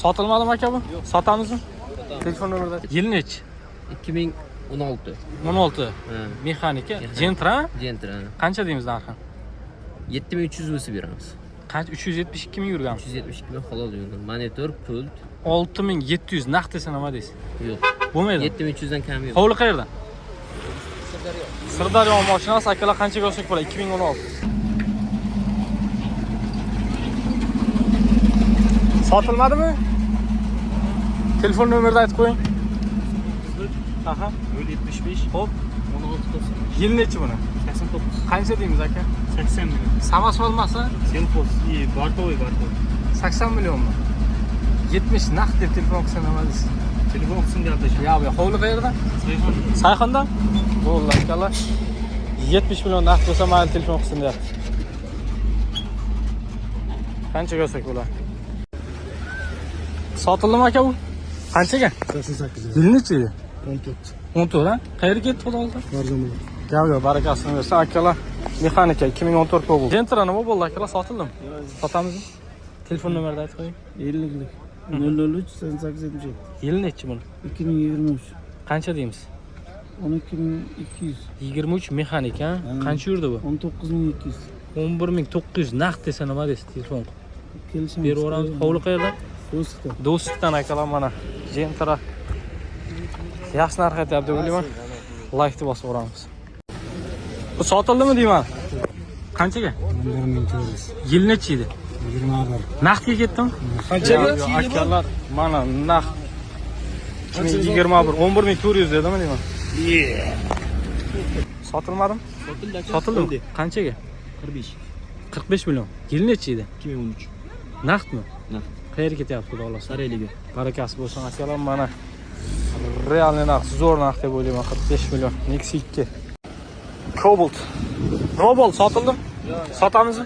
Sotilmadimi aka bu? Sotamizmi? Telefon nomerida. Yil nechi? 2016. 16. Mexanika. Gentra? Gentra. Qancha deymiz narxi? 7300 bo'lsa beramiz. Qancha? 372 ming yurgan. 372 ming halol yurgan. Monitor, pult 6700 naqd desa nima deysiz? yo'q. Bo'lmaydi. 7300 dan kam yo'q. Hovli qayerdan? Sirdaryo mashinasi akalar qanchaga olsak bo'ladi? 2016. Sotilmadimi? Telefon nomerini aytib qo'ying. Aha. 075 Xo'p. 16 Yil nechi buni? 89 Qancha deymiz aka? 80 million. Samas bo'lmasa Selfos и бортовый. 80 millionmi? 70 naqd deb telefon qilsa nima deysiz? Telefon qism gaplashamiz. Ya bu hovli qayerda? Sayxon. Sayxondan? Bo'ldi akalar. 70 million naqd bo'lsa mayli telefon qilsin deyapti. Qanchaga olsak bo'ladi? Sotildimi aka bu? Qanchaga? 88. Yil nechi edi? 14. 14 ha? Qayerga ketdi xudo oldi? Farzand. Gavga barakasini bersin akalar. Mexanika 2014 bo'ldi. Gentra nima bo'ldi akalar? Sotildimi? Sotamizmi? Telefon nomerini aytib qo'ying. 50lik. 003 8877. Yil nechi buni? 2023. Qancha deymiz? 12200. 23 mexanika. Qancha yurdi bu? 19200. 11900 naqd desa nima deysiz telefon? Kelishamiz. Beraveramiz. Hovli qayerda? Do'stlar. Do'stlikdan akalar mana Gentra yaxshi narx aytyapti deb o'ylayman. Like deb bosib o'ramiz. Bu sotildimi deyman? Qanchaga? 1400. Yil nechi edi? 21. Naqdga ketdimi? Qanchaga? Akalar mana naqd 2021 11400 dedimi deyman? Sotilmadimi? Sotildi aka. Sotildimi? Qanchaga? 45. 45 million. Yil nechi edi? 2013. Naqdmi? Naqd. Qayerga ketyapti xudo xohlasa? Sarayliga. Barakasi bo'lsin akalar mana realniy narx, zo'r narx deb o'ylayman. 45 million. Nexi 2. Cobalt. Nima bo'ldi? Sotildimi? Sotamizmi?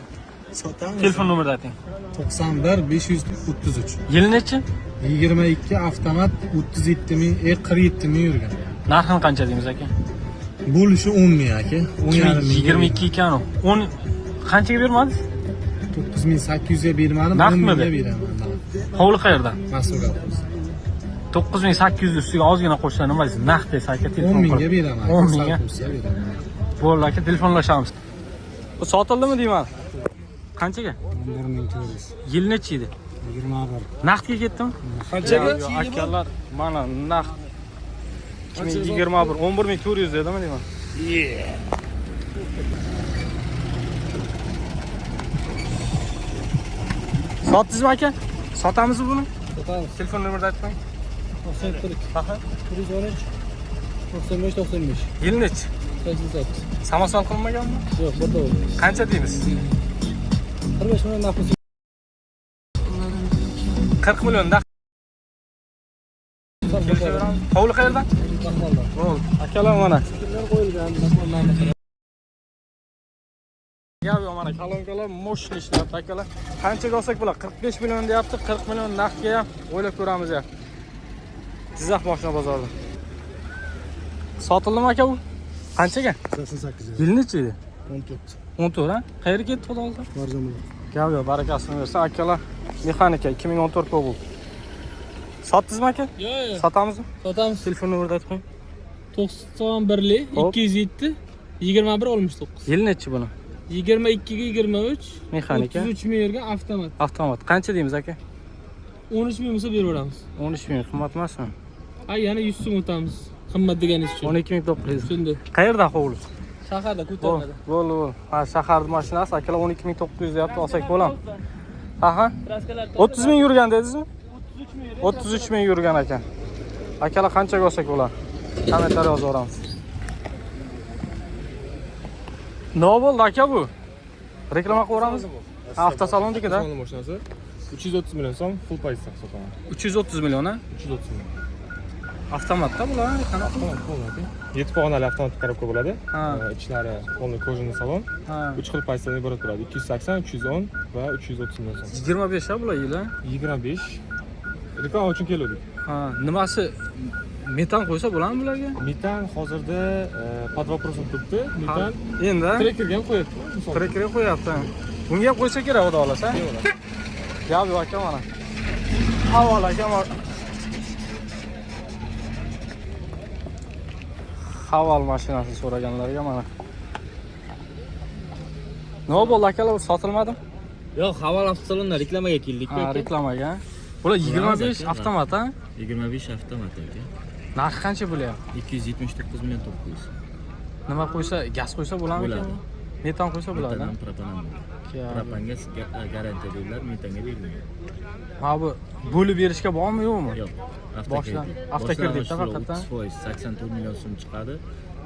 Sotamiz. Telefon nomerini ayting. 91 533. Yil nechi? 22 avtomat 37 ming, 47 ming yurgan. Narxini qancha deymiz aka? Bo'lishi 10 ming aka. 22 ekan u. 10 qanchaga bermadingiz? 9800 ga bermadim, 10 Naqdmidi? mingga beraman. Hovli qayerda? Mas'ullar. 9800 ustiga ozgina qo'shsa nima deysiz? Naqd desa aka 10 telefon mingga beraman. 10 mingga. beraman. Bo'ldi aka, telefonlashamiz. Bu sotildimi deyman? Qanchaga? 1400. Yil nechi edi? 21. Naqdga ketdimi? Qanchaga? Akalar mana naqd 2021 11400 dedimi deyman? Sotdingizmi aka? Sotamizmi buni? Sotamiz. Telefon nomerini aytib qo'ying. 94. Aha. 113. 95 95. Yil nechi? 87. Samosval qilinmaganmi? Yo'q, botov. Qancha deymiz? 45 million naqd. 40 million naqd. Hovli qayerdan? Bo'ldi. Akalar mana. Kimlar qo'yilgan mehmonlarni Yo'q, mana kolonkalar moshni ishlayapti akalar. Qanchaga olsak bo'ladi? 45 million deyapti. 40 million naqdga ham o'ylab ko'ramiz ya. Jizzax mashina bozorida. Sotildimi aka bu? Qanchaga? 88. Yil nechi edi? 14. 14 ha? Qayerga ketdi xudo oldi? Farzand. Gavga barakasini bersin akalar. Mexanika 2014 bo'ldi. Sotdingizmi aka? Yo'q, Sotamizmi? sotamiz. Telefon nomerini aytib qo'ying. 91lik Hop. 207 21 69. Yil nechi buni? 22 ga 23. Mexanika. 33 ming yurgan avtomat. Avtomat. Qancha deymiz aka? 13 ming bo'lsa beraveramiz. 13 ming qimmat emasmi? Ha, yana 100 so'm o'tamiz. Qimmat deganingiz uchun. 12900. Tushundim. Qayerda hovli? Shaharda ko'tarmada. Bo'ldi. Ha, shahar mashinasi akalar 12900 deyapti, olsak bo'ladimi? Aha. 30 ming yurgan dedingizmi? 33 ming yurgan ekan. Akalar qanchaga olsak bo'ladi? Kommentariy yozib o'ramiz. Nima bo'ldi aka bu? Reklama qilib o'ramiz. Avtosalondikida. Mashinasi 330 million so'm full price sotaman. 330 million ha? 330 million. Avtomatda bular qanaqa? Polnoy. 7 pog'onali avtomatik korobka bo'ladi. Ha. Ichlari polnoy kojani salon. Ha. 3 xil pricedan iborat bo'ladi. 280, 310 va 330 million so'm. 25 ha bular yili. 25. Reklama uchun keldik. Ha, nimasi metan qo'ysa bo'ladimi bularga? Metan hozirda под вопросом turibdi. Metan Endi trackerga ham qo'yapti. Misol. Trackerga qo'yapti. Bunga ham qo'ysa kerak, xudo xolasa. Yo'q, aka mana. Havola aka Haval mashinasini so'raganlarga mana. Nima bo'ldi akalar, sotilmadim? Yo'q, havola avtosalonda reklamaga keldik. Ha, reklamaga. Bular 25 avtomat ha? 25 avtomat aka. Narxi qancha bo'lyapti? 279 million 900. Nima qo'ysa, gaz qo'ysa bo'ladimi? Bo'ladi. Metan qo'ysa bo'ladi. Metan, propan ham bo'ladi. Propanga garantiya beriladi, metanga berilmaydi. Ha bu bo'lib berishga bormi yo'qmi? Yo'q. Boshdan avtokreditda faqatdan 30%, 84 million so'm chiqadi.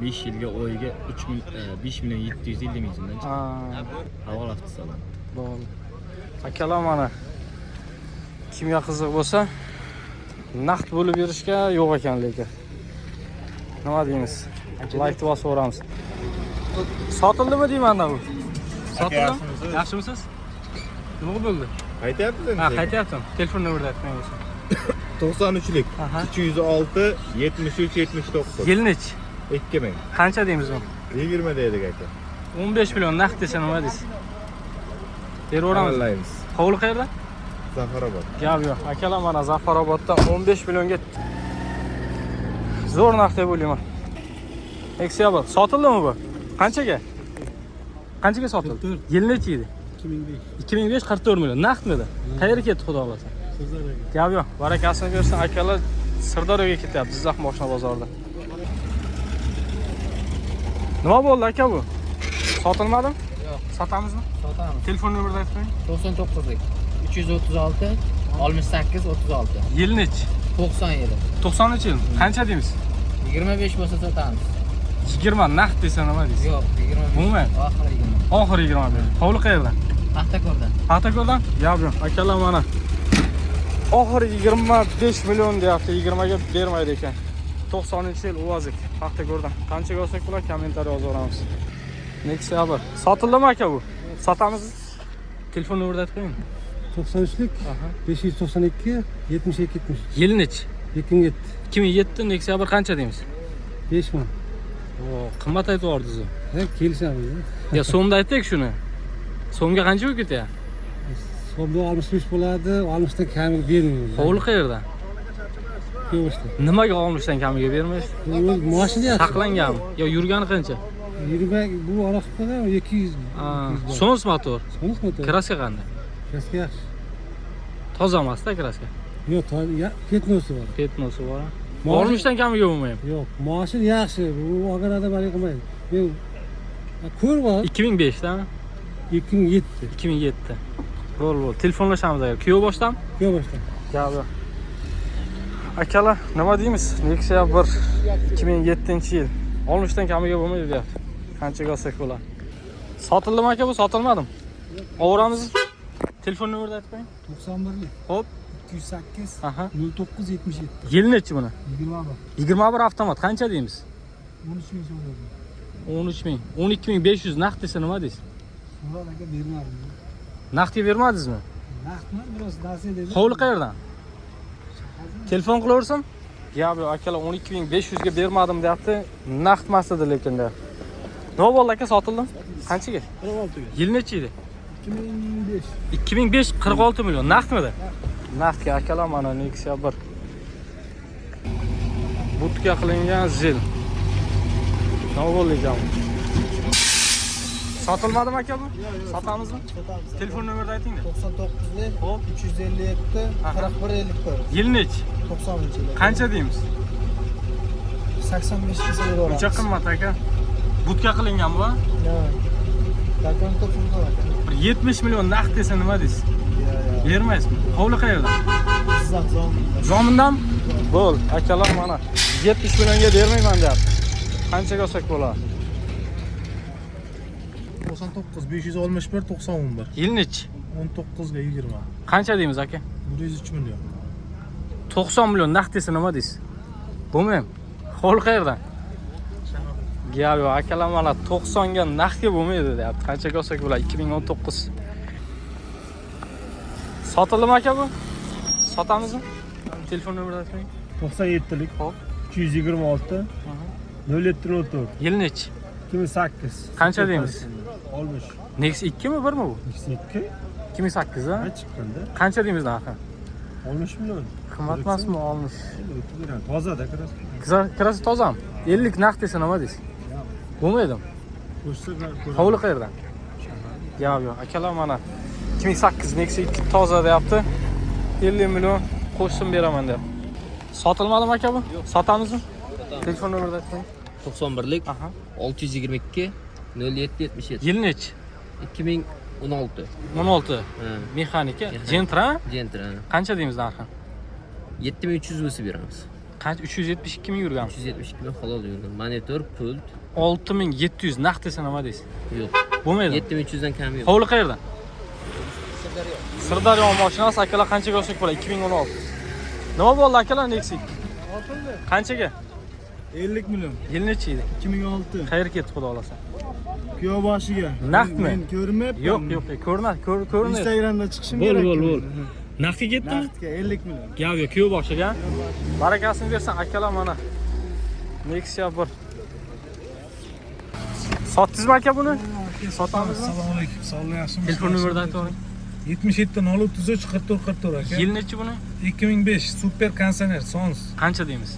5 yilga oyiga 5 million 750 ming so'mdan chiqadi. Havola avtosalon. Bo'ldi. Akalar mana kimga qiziq bo'lsa, naqd bo'lib berishga yo'q ekan lekin. Nima deymiz? Like bosib o'ramiz. Sotildimi deyman-da bu? Sotildimi? Yaxshimisiz? Nima bo'ldi? Qaytyapsiz endi? Ha, qaytyaptim. Telefon nomerni aytmang o'zi. 93lik. Aha. 206 73 79. Yilnich. 2000. Qancha deymiz buni? 20 deydik aka. 15 million naqd desa nima deysiz? Beraveramiz. Allaymiz. Hovli qayerda? Zafarobod. Gap yo'q. Akalar mana Zafarobodda 15 millionga zo'r narx deb o'ylayman. Eksiyabr. Sotildimi bu? Qanchaga? Qanchaga sotildi? Yil necha edi? 2005. 2005 44 million. Naqdmidi? Qayerga ketdi xudo xolasa? Sirdaryoga. Gap yo'q. Barakasini bersin akalar. Sirdaryoga ketyapti, Jizzax moshina bozorida. Nima bo'ldi aka bu? Sotilmadimi? Yo'q. Sotamizmi? Sotamiz. Telefon nomerini aytmang. 99lik 336 68 36. Yil nechi? 97. 90 yil. Qancha deymiz? 25 bo'lsa sotamiz. 20 naqd desa nima deysiz? Yo'q, 25. Umuman? Oxiri 20. Oxiri 21. Hovli qayerdan? Paxtakordan. Paxtakordan? Gap yo'q. Akalar mana oxiri 25 million deyapti. 20 ga bermaydi ekan. 90-yil Uvazik Paxtakordan. Qanchaga olsak bular kommentariy yozaveramiz. Nexia bir. Sotildimi aka bu? Sotamizmi? Telefon nomerini aytib qo'ying. 93'lik 592 72 70 Yil nechi? 2007 2007 Nexia bir qancha deymiz? 5 man. O, qimmat aytib yordingiz. Ha, kelishamiz. Ya so'mda aytdik shuni. So'mga qancha bo'lib ketyapti? So'mda 65 bo'ladi, 60 dan kamiga bermaymiz. Hovli qayerda? Ko'rishdi. Nimaga 60 dan kamiga bermaysiz? Bu mashina yaxshi. Saqlanganmi? Yo yurgani qancha? Yurmak bu oraqada 200. So'ns motor. So'ns motor. Kraska qanday? Kraska yaxshi. Toza emas-da kraska. Yo'q, petnosi bor. Petnosi bor. 60 dan kamiga bo'lmaydi. Yo'q, mashina yaxshi. Bu agarada bari qilmaydi. Men ko'rib 2005 dami? 2007. 2007. Bo'l. Telefonlashamiz agar. Kuyov boshdami? Kuyov boshdan. Gap yo'q. Akalar, nima deymiz? Nexia 1 2007-yil. 60 dan kamiga bo'lmaydi deyapti. Qanchaga olsak bo'ladi? Sotildimi aka bu? Sotilmadimi? Ovoramiz. Telefon nomerini aytib qo'ying. 91lik Hop. 208 Aha. 0977. Yil nechi buni? 21. 21 avtomat. Qancha deymiz? 13 ming so'm berdim. 13 ming. 12.500 naqd desa nima deysiz? Murat aka bermadim. Naqdga bermadingizmi? Naqdmi? Biroz narsa dedi. Hovli qayerdan? Telefon qilaversam? Gap yo'q, akalar 12.500 ga bermadim deyapti. Naqd emas edi lekin deyapti. Nima bo'ldi aka, sotildimi? Qanchaga? 46 ga. Yil nechi edi? 2005. 2005 46 million. Naqdmidi? Naqdga akalar mana Nexia 1. Butka qilingan zil. Nima bo'ldi ekan? Sotilmadimi aka bu? Sotamizmi? Sotamiz. Telefon nomerini ayting-da. 99lik Hop. 357 41 Yil nechi? 90-yil. Qancha deymiz? 85 ga so'rayapmiz. Buncha qimmat aka. Butka qilingan bu. Dokumenti pulda Bir 70 million naqd desa nima deysiz? Ya. Bermaysizmi? Hovli qayerda? Jizzax zominda. Zomindan? Bo'l, akalar mana 70 millionga bermayman deyapti. Qanchaga olsak bo'ladi? 99 561 91. Yil nechi? 19 ga 20. Qancha deymiz aka? 103 million. 90 million naqd desa nima deysiz? Bo'lmaymi? Hovli qayerdan? Gap yo'q, akalar mana 90 ga naqdga bo'lmaydi deyapti. Qanchaga olsak bo'ladi? 2019. Sotildimi aka bu? Sotamizmi? Telefon nomerini ayting. 97lik Hop. 226 0704 Yil nechi? 2008. Qancha deymiz? 60. Nex 2 mi 1 mi bu? 2 2008 ha? chiqqanda. Qancha deymiz narxi? 13 milyon. Qimmat emasmi? Olmuş. Tozada kirasi. Kirasi tozami? 50 naqd desa nima deysiz? Bo'lmaydi. Hovli qayerdan? Yo'q, akalar mana 2008 Nexia 2 toza deyapti. 50 million qo'shsin beraman deyapti. Sotilmadimi aka bu? Sotamizmi? Telefon nomerini ayting. 91lik Aha. 622 0777. Yil nechi? 2016. 16. Mexanika. Gentra? Gentra. Qancha deymiz narxi? 7300 bo'lsa beramiz. Qancha? 372 ming yurgan. 372 ming halol yurgan. Monitor, pult 6700 naqd desa nima deysiz? yo'q. Bo'lmaydi. 7300 dan kam yo'q. Hovli qayerdan? Sirdaryo mashinasi akalar qanchaga olsak bo'ladi? 2016. Nima bo'ldi akalar Nexia? Qanchaga? 50 million. Yil nechi edi? 2006. Qayerga ketdi xudo olasa? Kuyov boshiga. Naqdmi? Men ko'rmayapman. Yo'q, ko'rinadi, ko'rinadi. Instagramda chiqishim Bo'l, kerak. bo'l. Naqdga ketdimi? Naqdga 50 million. Yo'q, kuyov boshiga. Barakasini bersin akalar mana. Nexia 1. Sotdingizmi aka buni? Sotamizmi? Assalomu alaykum. Sog'lik yaxshimisiz? Telefon nomerini aytib o'ring. 77 033 44 44 aka. Yil nechi buni? 2005 super kondisioner Sons. Qancha deymiz?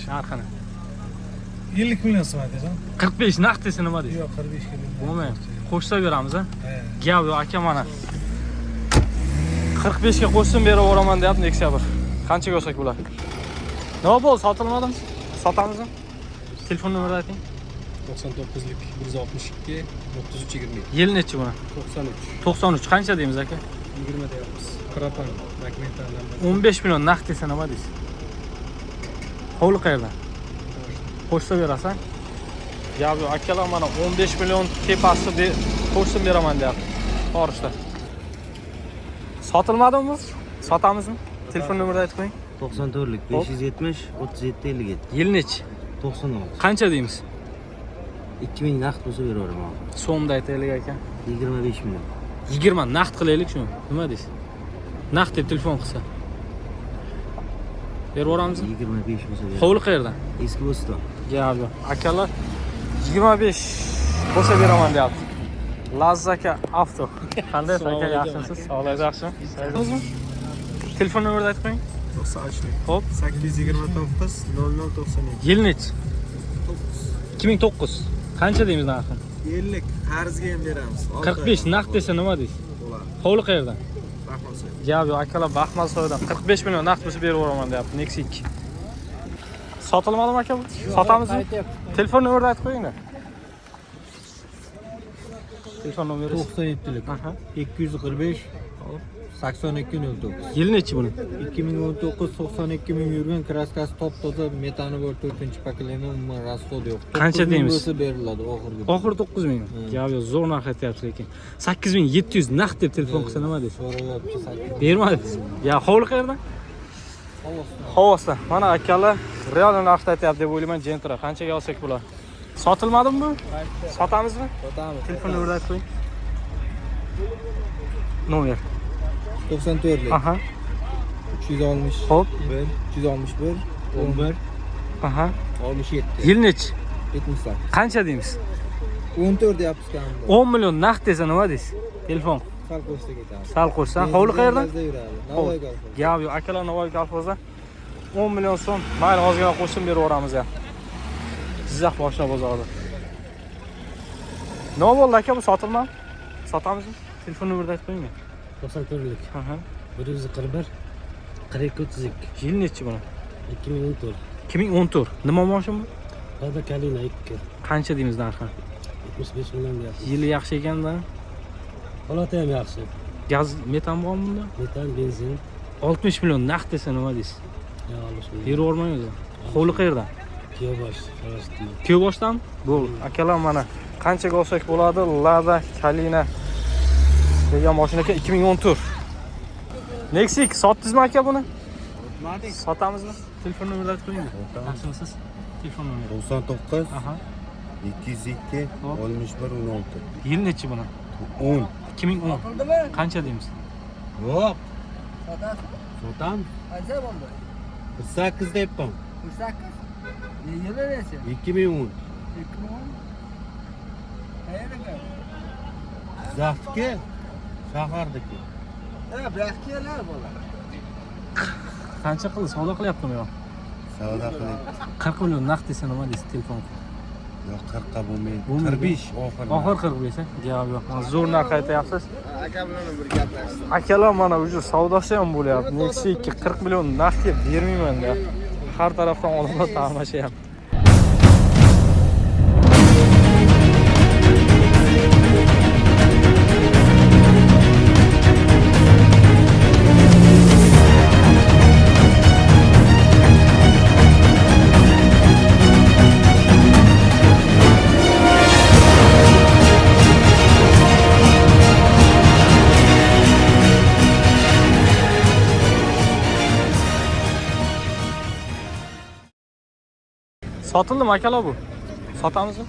Narxini. 50 million so'raydi. 45 naqd desa nima deysiz? Yo'q, 45 million. Bo'lmaydi. Qo'shsa beramiz, ha? He. Gap yo'q aka mana. 45 ga qo'shsin berib yuboraman deyapti Nexia 1. Qanchaga olsak bo'ladi? Nima bo'ldi? Sotilmadimi? Sotamizmi? Telefon nomerini ayting. 99lik 162 3320. Yil nechi buni? 93. 93. Qancha deymiz aka? 20 deyapmiz. Propan magnetandan. 15 million naqd desa nima deysiz? Hovli qayerdan? Qo'shsa berasan? Gap yo'q akalar mana 15 million tepasi qo'shsin beraman deyapti. Forishda. Sotilmadimi bu? Sotamizmi? Telefon nomerini aytib qo'ying. 94lik 570 37 57. Yil nechi? 96. Qancha deymiz? 2000 naqd bo'lsa beraverman hozir. So'mda aytaylik aka. 25 million. 20 naqd qilaylik shuni. Nima deysiz? Naqd deb telefon qilsa. Beraveramizmi? 25 bo'lsa beraman. Hovli qayerdan? Eski Bo'ston. Gap yo'q. Akalar 25 bo'lsa beraman deyapti. Lazza aka avto. Qanday aka, yaxshimisiz? Sog'ligingiz yaxshimi? Sizmi? Telefon nomerini aytib qo'ying. 93lik. Xo'p. 829 0092. Yil nechi? 2009. Qancha deymiz narxi? 50 qarzga ham beramiz. 45 naqd desa nima deysiz? Hovli qayerdan? Gap yo'q akalar, Baxmalsoydan 45 million naqd bo'lsa berib yuboraman deyapti Nexia 2. Sotilmadimi aka bu? Sotamizmi? Telefon nomerini aytib qo'ying-da. Telefon nomeri 97lik. Aha. 245 8209. Yil nechi buni? 2019 92 ming yurgan, kraskasi top toza, metani bor 4-pokoleniya, umuman rasxod yo'q. Qancha deymiz? Bo'lsa beriladi oxirgi. Oxiri 9 ming. Gap yo'q, zo'r narx aytyapsiz lekin. 8700 naqd deb telefon qilsa nima deysiz? So'rayapti 8. Bermadingiz. Ya hovli qayerdan? Hovosdan. Mana akalar real narxda aytyapti deb o'ylayman. Gentra qanchaga olsak bo'ladi? Sotilmadimi bu? Sotamizmi? Sotamiz. Telefon nomerini aytib qo'ying. Nomer. 94lik. Aha. 360. Xo'p. 361 11 Aha. 67 Yil nechi? 78. Qancha deymiz? 14 deyapsiz kamida. 10 million naqd desa nima deysiz? Telefon. Sal qo'shsa ketadi. Sal qo'shsan. Hovli qayerdan? Navoiy kolxozi. Gap yo'q, akalar Navoiy kolxozdan 10 million so'm mayli ozgina qo'shib berib yuboramiz ya. Jizzax boshqa bozorida. Nima bo'ldi aka, bu sotilmadi? Sotamizmi? Telefon nomerini aytib qo'ying. 94lik Aha. 141 42 32. Yil nechi buni? 2014. 2014. Nima mashina bu? Hozir Kalina 2. Qancha deymiz narxi? 75 million deyapsiz. Yili yaxshi ekanda. Holati ham yaxshi. Gaz metan bormi bunda? Metan, benzin. 60 million naqd desa nima deysiz? Ya olishmaydi. Berib yubormaymiz. Hovli qayerdan? Kiyobosh, Sarostima. Kuyovboshdan? Bo'ldi. Akalar mana qanchaga olsak bo'ladi? Lada Kalina degan mashina ekan 2014. Nexia sotdingizmi aka buni? Sotmadik. Sotamizmi? Telefon nomerini aytib qo'ying. Yaxshimisiz? Telefon nomeri. 99 Aha. 202 61 16. Yil nechi buni? 10. 2010. Qancha deymiz? Yo'q. Sotam. 8 deyapman. 2010. Zaxtki, shahardagi. Qancha qildi? Savdo qilyaptimi yo'q? Savdo qiling. 40 million naqd desa nima deysiz telefon? Yo'q, 40 ga bo'lmaydi. Bo'lmaydi. 45 oxir. Oxir 45 ha? Javob yo'q. Zo'r narx aytyapsiz. Aka bilan bir gaplashdim. Akalar mana уже savdosi ham bo'lyapti. Nexia 2 40 million naqdga bermayman deyapti. Har tarafdan odamlar tamashyapti. Sotildimi akalar bu? Sotamizmi?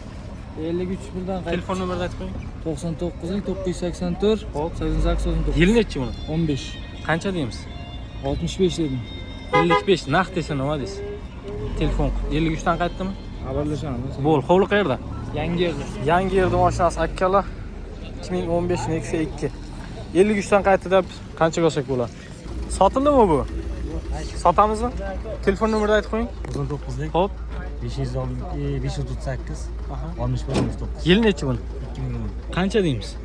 53 birdan Telefon nomerini aytib qo'ying. 99 984 98 Yil nechi buni? 15 Qancha deymiz? 65 dedim. 55 naqd desa nima deysiz? Telefon 53 dan qaytdimi? Xabarlashamiz. Bo'l, hovli qayerda? Yangi yerda. Yangi yerda mashinasi akalar 2015 Nexia 2. 53 dan qaytdi deb qanchaga olsak bo'ladi? Sotildimi bu? Sotamizmi? Telefon nomerini aytib qo'ying. 99lik Xo'p. 538 61 69. Yil nechi buni? 2010. Qancha deymiz?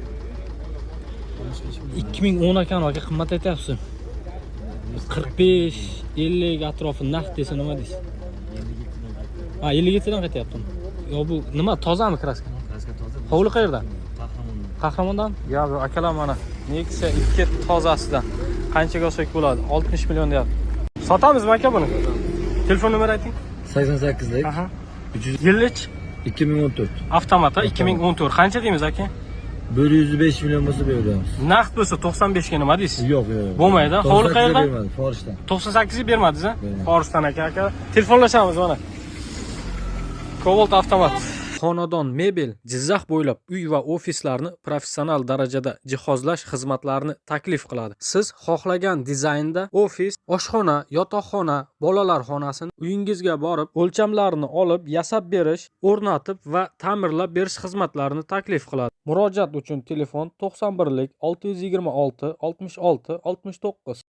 2010 ekan aka, qimmat aytyapsiz. 45 50 atrofi naqd desa nima deysiz? Ha, 57 dan qaytyaptimi? Yo bu nima tozami kraska? Kraska toza. Hovli qayerda? Qahramondan. Qahramondan? Ya bu akalar mana Nexia 2 tozasidan qanchaga olsak bo'ladi? 60 million deyapti. Sotamizmi aka buni? Telefon nomeri ayting. 88lik Aha. Yillik 2014. avtomat 2014. Qancha deymiz aka? 105 million bo'lsa beramiz. Naqd bo'lsa 95 ga nima deysiz? Yo'q, yo'q. Bo'lmaydi. Hovli qayerda? Forishdan. 98 ga bermadingiz a? Forishdan aka. Telefonlashamiz mana. Cobalt avtomat. Xonadon mebel Jizzax bo'ylab uy va ofislarni professional darajada jihozlash xizmatlarini taklif qiladi. Siz xohlagan dizaynda ofis, oshxona, yotoqxona, bolalar xonasini uyingizga borib, o'lchamlarini olib, yasab berish, o'rnatib va ta'mirlab berish xizmatlarini taklif qiladi. Murojaat uchun telefon 91lik 626 66 69.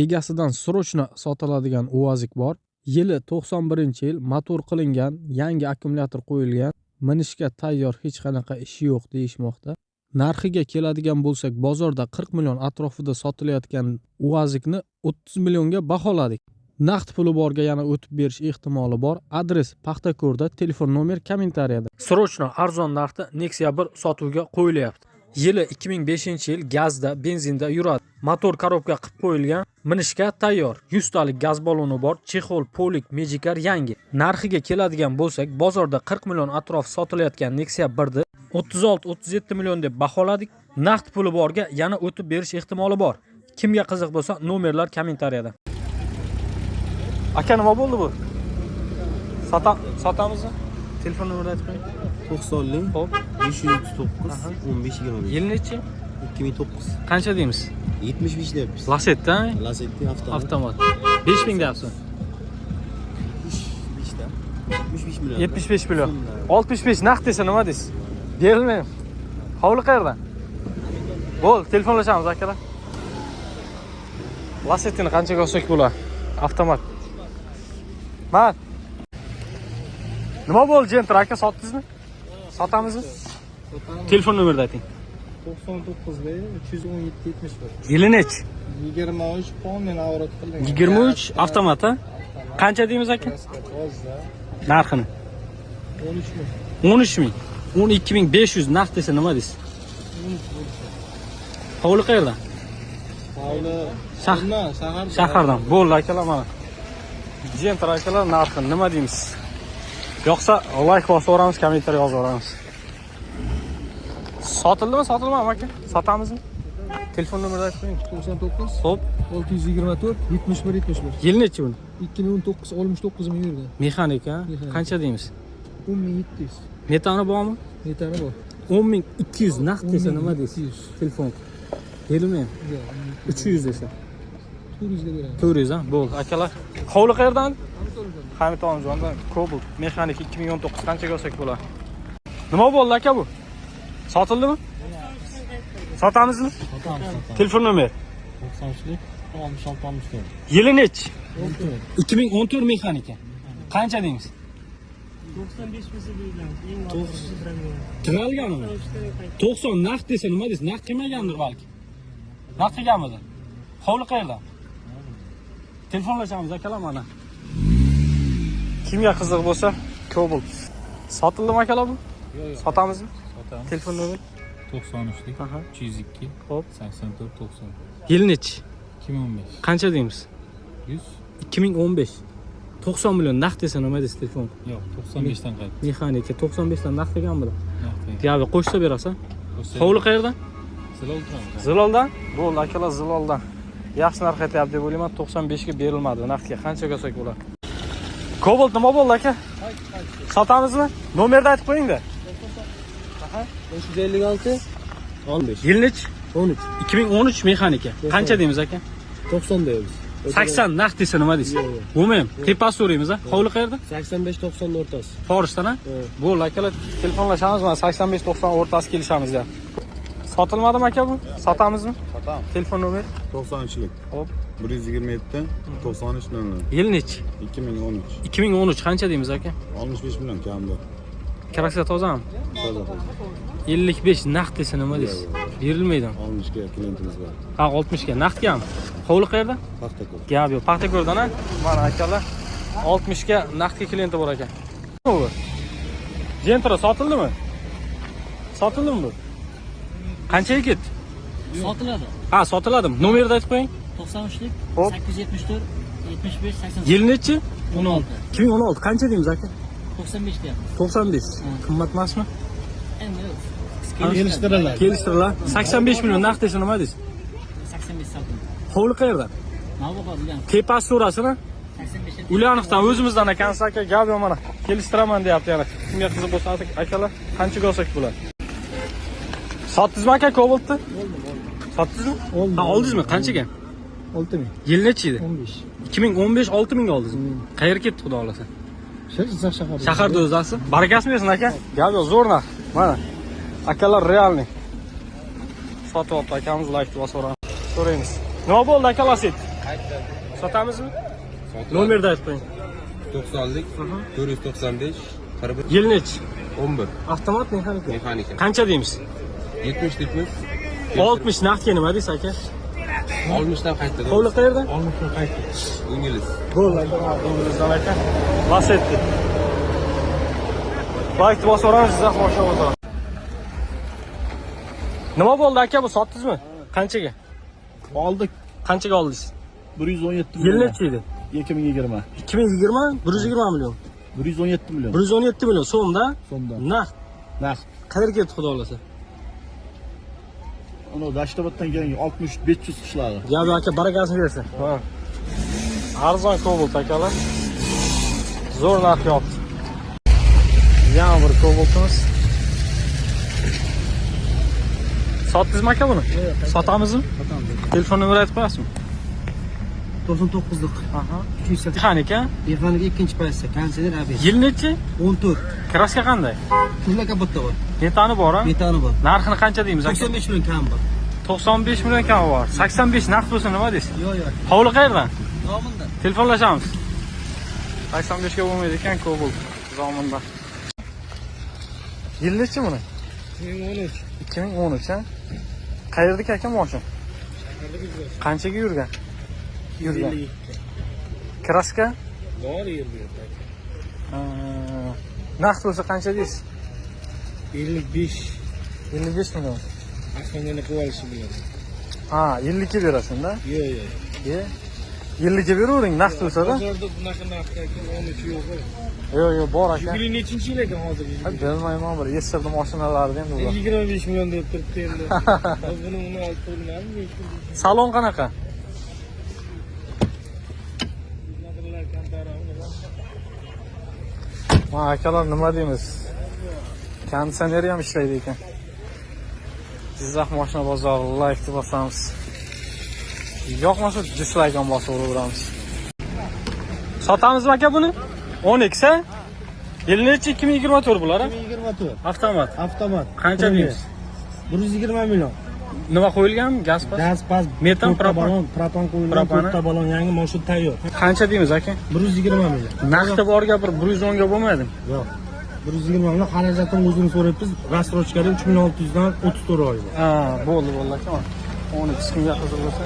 Egasidan srochna sotiladigan UAZik bor. Yili 91-yil, motor qilingan, yangi akkumulyator qo'yilgan, minishga tayyor, hech qanaqa ishi yo'q deyishmoqda. Narxiga keladigan bo'lsak, bozorda 40 million atrofida sotilayotgan UAZikni 30 millionga baholadik. Naqd puli borga yana o'tib berish ehtimoli bor. Adres Paxtako'rda, telefon nomer kommentariyada. Srochno arzon narxda Nexia 1 sotuvga qo'yilyapti. Yili 2005-yil, gazda, benzinda yuradi. Motor korobka qilib qo'yilgan, minishga tayyor. 100 talik gaz baloni bor, chexol, polik, mejikar yangi. Narxiga keladigan bo'lsak, bozorda 40 million atrof sotilayotgan Nexia 1 ni 36-37 million deb baholadik. Naqd puli borga yana o'tib berish ehtimoli bor. Kimga qiziq bo'lsa, nomerlar kommentariyada. Aka, nima bo'ldi bu? Sotamizmi? Telefon nomerini aytib qo'ying. 90lik Xo'p. 539 15 20. Yil nechi? 2009. Qancha deymiz? 75 deyapmiz. Lasetti, Lasetti avtomat. 5000 deyapsiz. 75 da. 75 million. 75 million. 65 naqd desa nima deysiz? Berilmaydi. Hovli qayerda? Bo'l, telefonlashamiz akalar. Lasettini qanchaga olsak bo'ladi? Avtomat. Mat. Nima bo'ldi, Jentra aka, sotdingizmi? Sotamizmi? Telefon nomerini ayting. 99lik 317 71. Yili nechi? 23 men avrat qildim. 23 avtomat ha? Qancha deymiz aka? Tozda Narxini. 13 ming. 12500 naqd desa nima deysiz? Hovli qayerda? Hovli Shahardan. Bo'ldi akalar mana. Jentra akalar narxi nima deymiz? Yo'qsa like bosib o'ramiz, kommentariy yozib o'ramiz. Sotildimi, sotilmadimi aka? Sotamizmi? Telefon nomerini aytib qo'ying. 99 Xo'p. 624 71 71. Yil nechi buni? 2019 69 ming yurgan. Mexanik ha? Qancha deymiz? 10700. Metani bormi? Metani bor. 10200 naqd desa nima deysiz? Telefon. Berilmaydi. 300 desa. 400 ga beramiz. 400 ha? Bo'ldi akalar. Hovli qayerdan? Hamid Olimjondan Cobalt mexanik 2019 qanchaga olsak bo'ladi? Nima bo'ldi aka bu? Sotildimi? Sotamizmi? Sotamiz. Telefon nomer? 93lik Yili nech? 2014 mexanika. Qancha deymiz? 95 misi deyiladi. Tiralganmi? 90 naqd desa nima deysiz? Naqd kelmagandir balki. Naqd kelganmidi? Hovli qayerda? Telefonlashamiz akalar mana. Kimga qiziq bo'lsa, Cobalt. Sotildimi akalar bu? Yo'q. Sotamizmi? Sotamiz. Telefon nomeri? 93'lik. Aha. 202. Hop. 84 90. Yil nech? 2015. Qancha deymiz? 100. 2015. 90 million naqd desa nima deysiz telefon? Yo'q, 95 dan qayt. Mexanika 95 dan naqd deganmidi? Naqd. Gapi qo'shsa berasan. Hovli qayerdan? Sizlar o'tiramiz. Ziloldan? Bo'ldi akalar Ziloldan. Yaxshi narx aytyapti deb o'ylayman. 95 ga berilmadi. Naqdga qanchaga olsak bo'ladi? Cobalt nima bo'ldi aka? Sotamizmi? Nomerni aytib qo'ying-da. 556 15. Yil nech? 13. 2013 mexanika. Qancha deymiz aka? 90 deymiz. 80 naqd desa nima deysiz? Bo'lmaymi? Tepasi so'raymiz a. Hovli qayerda? 85 90 o'rtasi. Forishdan a? Bo'ldi akalar telefonlashamiz, mana 85 90 o'rtasi kelishamiz ya. Sotilmadimi aka bu? Sotamizmi? Sotamiz. Telefon nomeri? 93'lik. Hop. 127 93 00. Yil nech? 2013. 2013 qancha deymiz aka? 65 million kamda. Kraska tozami? Toza toza. 55 naqd desa nima deysiz? Berilmaydi. 60 ga klientimiz bor. Ha 60 ga naqdgami? Hovli qayerda? Paxtakor. Gap yo'q. Paxtakordan a? Mana akalar 60 ga naqdga klienti bor ekan. Bu Gentra sotildimi? Sotildimi bu? Qanchaga ketdi? Sotiladi. Ha, sotiladimi? Nomerni aytib qo'ying. 93lik Hop. 874 75 80 Yil nechi? 16. 2016. Qancha deymiz aka? 95 deyapmiz. 95. Qimmat emasmi? Endi Kelishtiriladi. Kelishtiriladi. 85 million naqd desa nima deysiz? 85 sotildi. Hovli qayerda? Navoba degan Tepasi so'rasini? 85. Ulyanovdan o'zimizdan ekansiz aka, gap yo'q mana. Kelishtiraman deyapti yana. Kimga qiziq bo'lsa akalar, qanchaga olsak bo'ladi? Sotdingizmi aka Cobaltni? Sotdingizmi? Ha, oldingizmi? Qanchaga? 6000. Yil nechi edi? 15. 2015 6000 ga oldingizmi? Qayerga ketdi xudo xolasa? Jizzax shahar. Shaharda o'zasi. Barakasini bersin aka. Gap yo'q, zo'r narx. Mana. Akalar realniy. Sotyapti akamiz, like bosib so'raymiz. Nima bo'ldi aka Laset? Sotamizmi? Nomerni aytib qo'ying. 90'lik 495 41 Yil nechi? 11 Avtomat mexanika. mexanika. Qancha deymiz? 70 debmiz. 60 naqdga nima deysiz aka? 60 dan qaytdi. Hovli qayerda? İngiliz. Bo'ldi aka, o'zimizdan aka. Lasetni. Like bosib o'ramiz, Jizzax boshqa o'tiradi. Nima bo'ldi aka, bu sotdingizmi? Qanchaga? Oldik. Qanchaga oldingiz? 117 Yil nechi edi? 2020. 2020 120 million. 117 million 117 million so'mda. so'mda. Naqd. Naqd. Qayerga ketdi xudo xolasa? Uni Dashtaboddan kelgan 60 500 qishlari. Gabi aka barakasini bersin. Ha. Arzon Cobalt akalar. Zo'r narx yopti. Yana bir Cobaltimiz. Sotdingizmi aka buni? Sotamizmi? Sotamiz. Telefon nomeri aytib qo'yasizmi? 99lik. Aha. 280. Mexanika. Mexanika ikkinchi pozitsiya. Kondisioner ABS. Yil nechi? 14. Kraska qanday? Turli kapotda bor. Metani bor, ha? Metani bor. Narxini qancha deymiz aka? 95 million kam bor. 95 million kami bor. 85 naqd bo'lsa nima deysiz? Yo'q, yo'q. Hovli qayerdan? Zominda. Telefonlashamiz. 85 ga bo'lmaydi ekan Cobalt zamonda. Yil nechi buni? 2013. 2013 ha? Qayerdagi aka moshin? Qanchaga yurgan? Yurgan. Kraska? Bor yerda. Naqd bo'lsa qancha deysiz? 55. 55 million. Asmangani qilib olishi bilan. Ha, 50 ga berasan-da? Yo'q, yo'q. Ye. 50 ga beravering naqd bo'lsa-da? Bozorda bunaqa narxga 13 yo'q. Yo'q, bor aka. Yili nechinchi yil ekan hozir? Bilmayman, bir yesirdi mashinalarni endi ular. 25 million deb turibdi endi. Buni olib qo'ymadim. Salon qanaqa? Ma akalar nima deymiz? Konditsioner ham ishlaydi ekan. Jizzax mashina bozori like deb bosamiz. Yo'qmasa dislike ham bosib o'raveramiz. Sotamizmi aka buni? 10x a? Yil nechi 2024 bular, ha? 2024. Avtomat. Avtomat. Qancha deymiz? 120 million. Nima qo'yilgan? Gaz pas? Gaz pas, Metan, to'rtta propan. balon, propan qo'yilgan, Propani. to'rtta balon yangi mashina tayyor. Qancha deymiz aka? 120 million. Naqdi borga bir 110 ga bo'lmaydimi? Yo'q. 120 million xarajatdan o'zini so'rayapmiz. Rastrojkada 3600 dan 34 oy bor. Ha, bo'ldi aka. 12 kimga hazır bo'lsa.